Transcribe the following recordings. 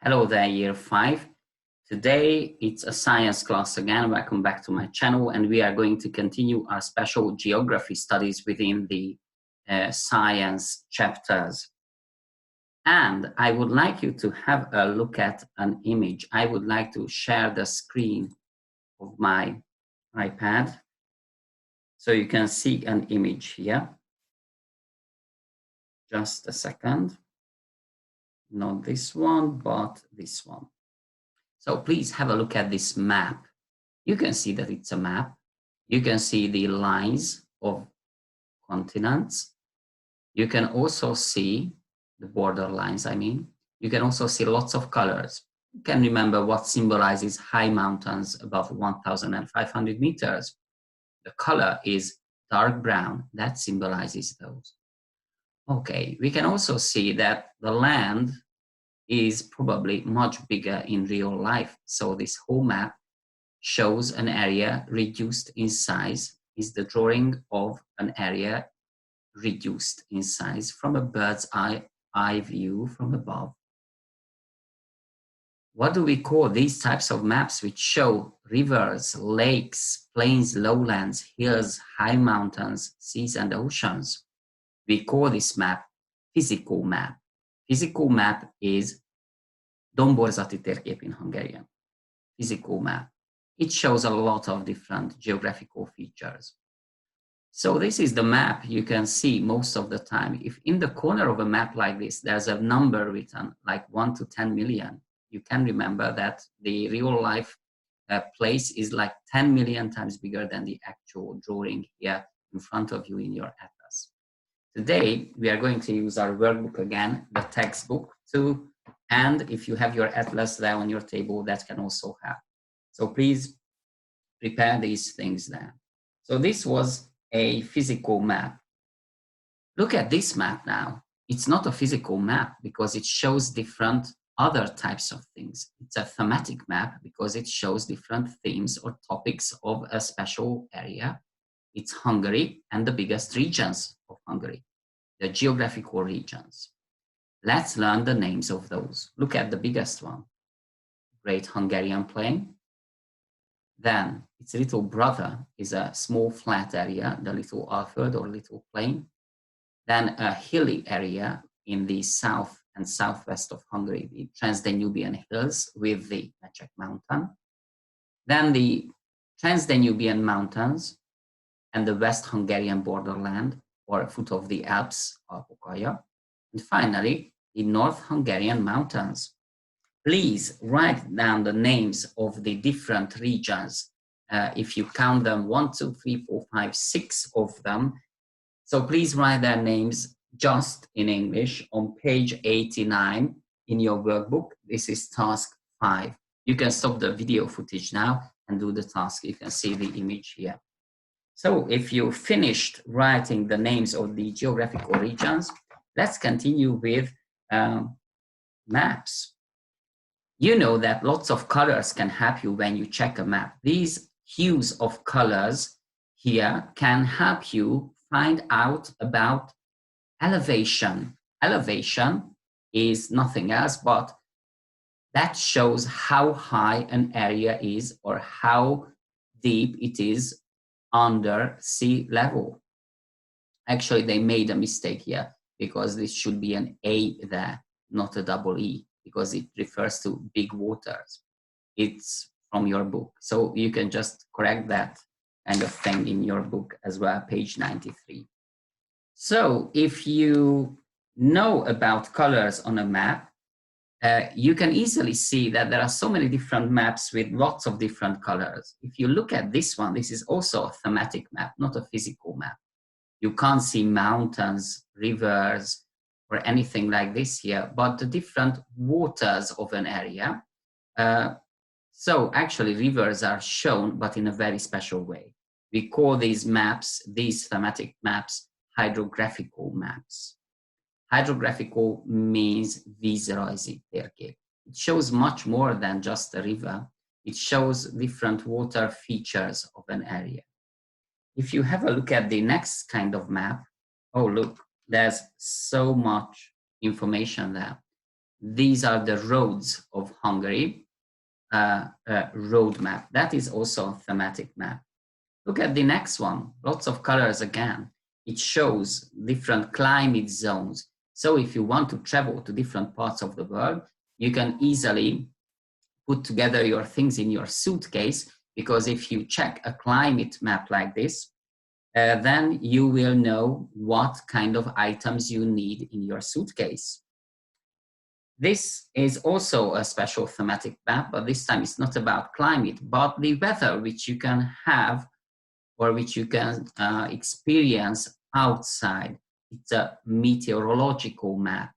Hello there, year 5. Today it's a science class again. Welcome back to my channel, and we are going to continue our special geography studies within the science chapters. And I would like you to have a look at an image. I would like to share the screen of my iPad so you can see an image here. Just a second. Not this one, but this one. So please have a look at this map. You can see that it's a map. You can see the lines of continents. You can also see the border lines, I mean. You can also see lots of colors. You can remember what symbolizes high mountains above 1,500 meters. The color is dark brown. That symbolizes those. Okay, we can also see that the land is probably much bigger in real life. So this whole map shows an area reduced in size, is the drawing of an area reduced in size from a bird's eye view from above. What do we call these types of maps which show rivers, lakes, plains, lowlands, hills, high mountains, seas, and oceans? We call this map physical map. Physical map is domborzati térkép in Hungarian. Physical map. It shows a lot of different geographical features. So this is the map you can see most of the time. If in the corner of a map like this, there's a number written like 1 to 10 million, you can remember that the real life place is like 10 million times bigger than the actual drawing here in front of you in your atlas. Today, we are going to use our workbook again, the textbook, and if you have your atlas there on your table, that can also help. So please prepare these things there. So this was a physical map. Look at this map now. It's not a physical map because it shows different other types of things. It's a thematic map because it shows different themes or topics of a special area. It's Hungary and the biggest regions of Hungary, the geographical regions. Let's learn the names of those. Look at the biggest one, Great Hungarian Plain. Then its little brother is a small flat area, the Little Alföld or Little Plain. Then a hilly area in the south and southwest of Hungary, the Transdanubian Hills with the Mecsek Mountain. Then the Transdanubian Mountains and the West Hungarian borderland or foot of the Alps, Alpokalja. And finally, the North Hungarian Mountains. Please write down the names of the different regions. If you count them, 1, 2, 3, 4, 5, 6 of them. So please write their names just in English on page 89 in your workbook. This is task 5. You can stop the video footage now and do the task. You can see the image here. So if you finished writing the names of the geographical regions, let's continue with maps. You know that lots of colors can help you when you check a map. These hues of colors here can help you find out about elevation. Elevation is nothing else, but that shows how high an area is or how deep it is under sea level. Actually, they made a mistake here because this should be an A there, not a double E, because it refers to big waters. It's from your book. So you can just correct that kind of thing in your book as well, page 93. So if you know about colors on a map, you can easily see that there are so many different maps with lots of different colors. If you look at this one, this is also a thematic map, not a physical map. You can't see mountains, rivers, or anything like this here, but the different waters of an area. So actually rivers are shown, but in a very special way. We call these maps, these thematic maps, hydrographical maps. Hydrographical means vízrajzi térkép. It shows much more than just a river. It shows different water features of an area. If you have a look at the next kind of map, oh look, there's so much information there. These are the roads of Hungary, road map. That is also a thematic map. Look at the next one, lots of colors again. It shows different climate zones. So if you want to travel to different parts of the world, you can easily put together your things in your suitcase, because if you check a climate map like this, then you will know what kind of items you need in your suitcase. This is also a special thematic map, but this time it's not about climate, but the weather which you can have or which you can experience outside. It's a meteorological map,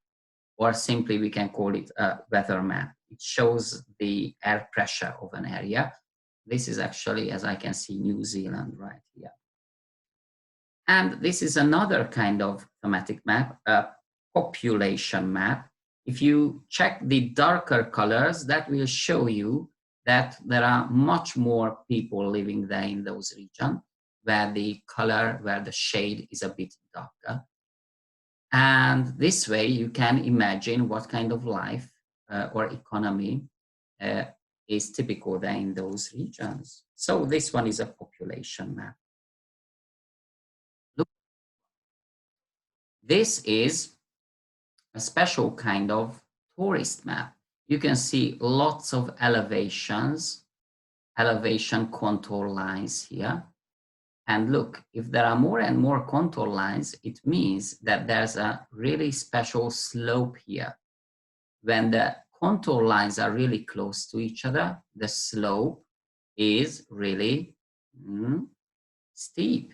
or simply we can call it a weather map. It shows the air pressure of an area. This is actually, as I can see, New Zealand right here. And this is another kind of thematic map, a population map. If you check the darker colors, that will show you that there are much more people living there in those regions, where the color, where the shade is a bit darker. And this way you can imagine what kind of life or economy is typical there in those regions. So this one is a population map. Look, this is a special kind of tourist map. You can see lots of elevations, elevation contour lines here. And look, if there are more and more contour lines, it means that there's a really special slope here. When the contour lines are really close to each other, the slope is really steep.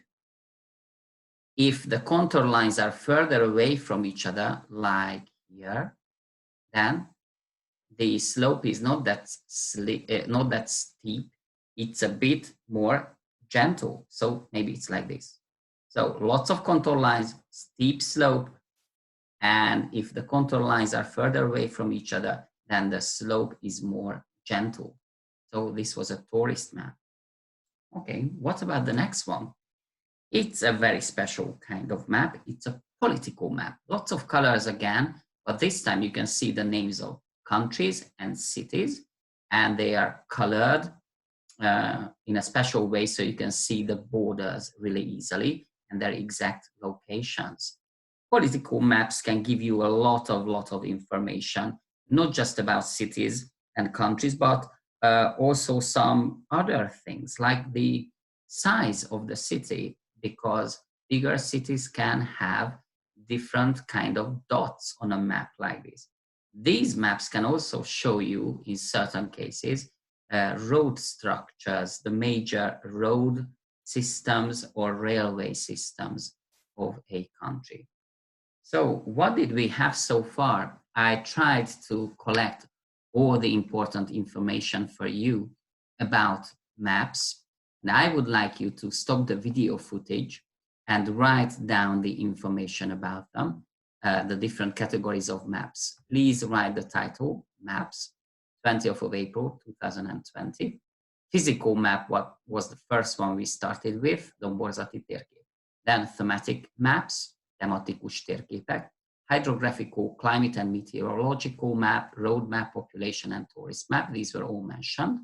If the contour lines are further away from each other, like here, then the slope is not that steep, it's a bit more gentle. So maybe it's like this. So lots of contour lines, steep slope, and if the contour lines are further away from each other, then the slope is more gentle. So this was a tourist map. Okay, what about the next one? It's a very special kind of map. It's a political map. Lots of colors again, but this time you can see the names of countries and cities, and they are colored in a special way, so you can see the borders really easily and their exact locations. Political maps can give you a lot of information, not just about cities and countries, but also some other things like the size of the city, because bigger cities can have different kind of dots on a map like this. These maps can also show you, in certain cases, road structures, the major road systems or railway systems of a country. So what did we have so far? I tried to collect all the important information for you about maps, and I would like you to stop the video footage and write down the information about them, the different categories of maps. Please write the title, Maps, 20th of April, 2020. Physical map, what was the first one we started with, domborzati térkép. Then thematic maps, tematikus térképek, hydrographical, climate and meteorological map, road map, population and tourist map. These were all mentioned.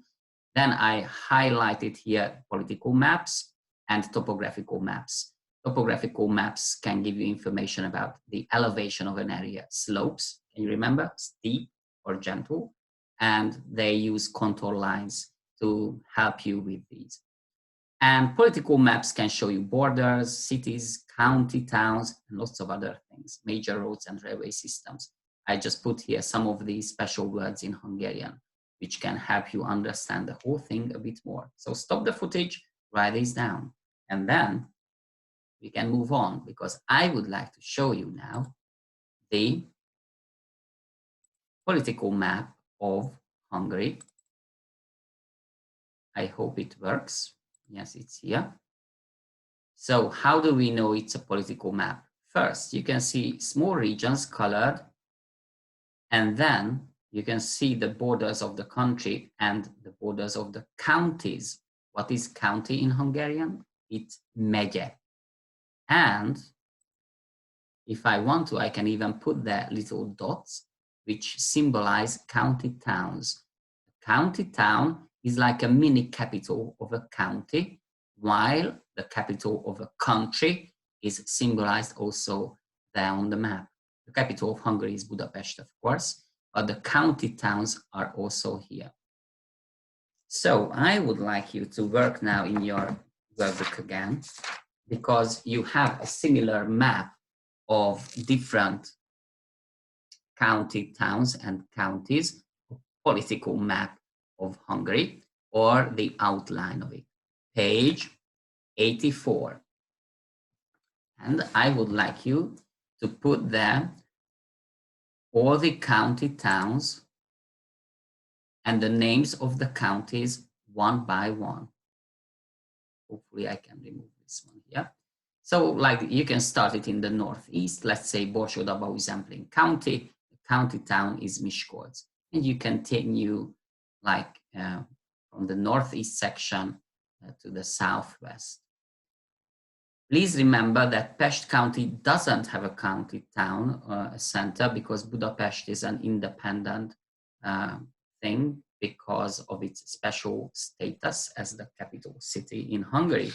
Then I highlighted here political maps and topographical maps. Topographical maps can give you information about the elevation of an area, slopes, can you remember, steep or gentle, and they use contour lines to help you with these. And political maps can show you borders, cities, county, towns, and lots of other things, major roads and railway systems. I just put here some of these special words in Hungarian, which can help you understand the whole thing a bit more. So stop the footage, write these down, and then we can move on, because I would like to show you now the political map of Hungary. I hope it works. Yes, it's here. So how do we know it's a political map? First, you can see small regions colored, and then you can see the borders of the country and the borders of the counties. What is county in Hungarian? It's megye. And if I want to, I can even put the little dots which symbolize county towns. A county town is like a mini capital of a county, while the capital of a country is symbolized also there on the map. The capital of Hungary is Budapest, of course, but the county towns are also here. So I would like you to work now in your workbook again, because you have a similar map of different county towns and counties, political map of Hungary, or the outline of it. Page 84. And I would like you to put there all the county towns and the names of the counties one by one. Hopefully I can remove this one here. So like you can start it in the northeast, let's say Borsod-Abaúj-Zemplén County, the county town is Miskolc. And you continue like from the northeast section to the southwest. Please remember that Pest County doesn't have a county town center, because Budapest is an independent thing because of its special status as the capital city in Hungary.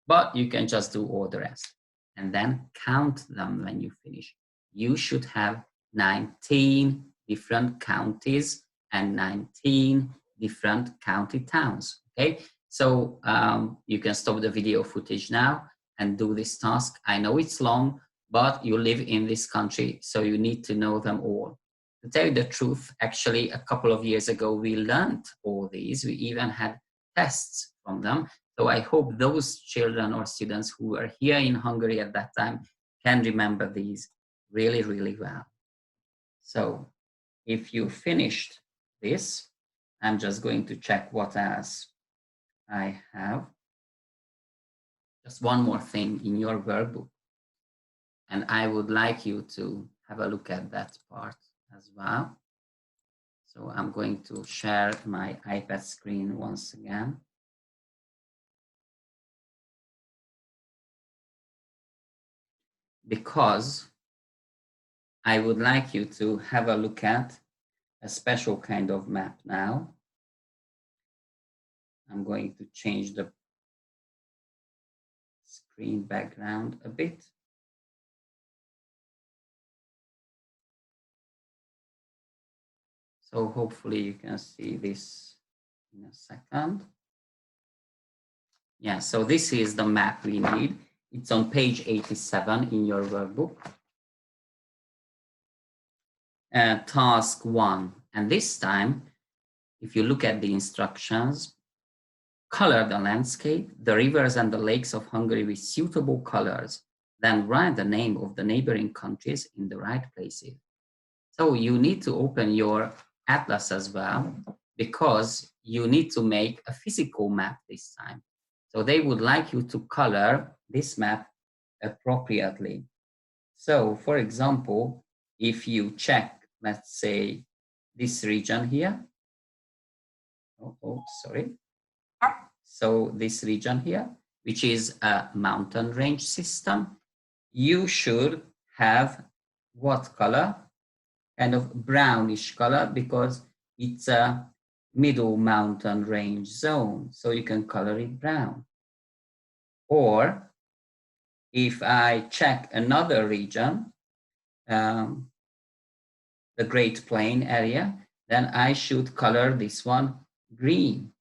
But you can just do all the rest and then count them when you finish. You should have 19 different counties and 19 different county towns, okay? So you can stop the video footage now and do this task. I know it's long, but you live in this country, so you need to know them all. To tell you the truth, actually, a couple of years ago, we learned all these. We even had tests from them. So I hope those children or students who were here in Hungary at that time can remember these really, really well. So if you finished this, I'm just going to check what else I have. Just one more thing in your workbook. And I would like you to have a look at that part as well. So I'm going to share my iPad screen once again. Because I would like you to have a look at a special kind of map now. I'm going to change the screen background a bit. So hopefully you can see this in a second. Yeah, so this is the map we need. It's on page 87 in your workbook. Task 1. And this time, if you look at the instructions, color the landscape, the rivers and the lakes of Hungary with suitable colors. Then write the name of the neighboring countries in the right places. So you need to open your atlas as well, because you need to make a physical map this time. So they would like you to color this map appropriately. So for example, if you check, let's say, this region here. Sorry. So this region here, which is a mountain range system, you should have what color? Kind of brownish color, because it's a middle mountain range zone. So you can color it brown. Or if I check another region, the Great Plain area, then I should color this one green.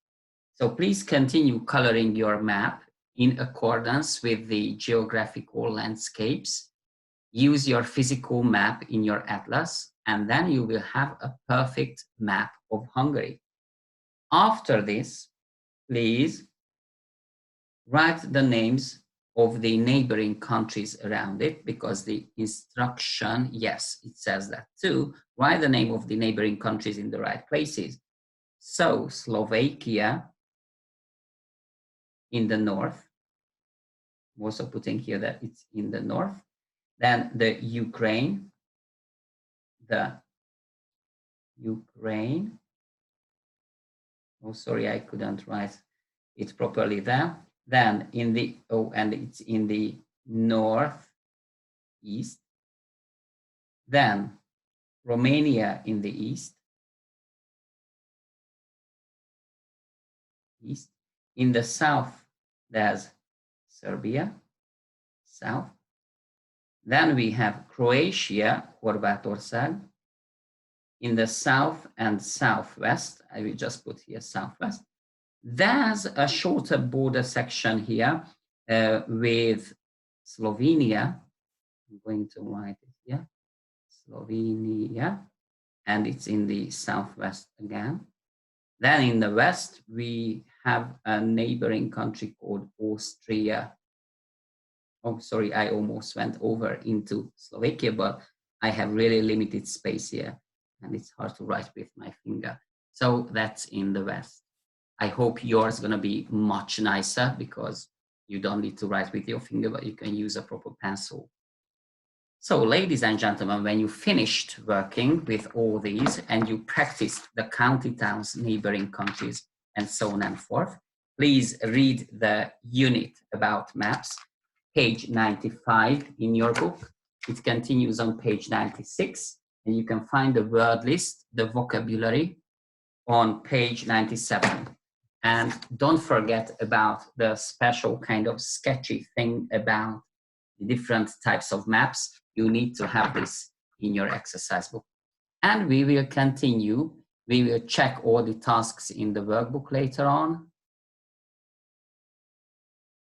So please continue coloring your map in accordance with the geographical landscapes. Use your physical map in your atlas, and then you will have a perfect map of Hungary. After this, please write the names of the neighboring countries around it, because the instruction, yes, it says that too. Write the name of the neighboring countries in the right places. So Slovakia in the north, I'm also putting here that it's in the north. Then the Ukraine, oh, sorry, I couldn't write it properly there. Then in the, and it's in the northeast. Then Romania in the east. In the south, there's Serbia, south. Then we have Croatia, Horvátország. In the south and southwest, I will just put here southwest. There's a shorter border section here with Slovenia. I'm going to write it here, Slovenia, and it's in the southwest again. Then in the west, we have a neighboring country called Austria. Oh, sorry, I almost went over into Slovakia, but I have really limited space here, and it's hard to write with my finger. So that's in the west. I hope yours is gonna be much nicer because you don't need to write with your finger, but you can use a proper pencil. So ladies and gentlemen, when you finished working with all these and you practiced the county towns, neighboring countries, and so on and forth, please read the unit about maps, page 95 in your book. It continues on page 96, and you can find the word list, the vocabulary, on page 97. And don't forget about the special kind of sketchy thing about the different types of maps. You need to have this in your exercise book. And we will continue. We will check all the tasks in the workbook later on.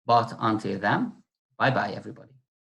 But until then, bye-bye, everybody.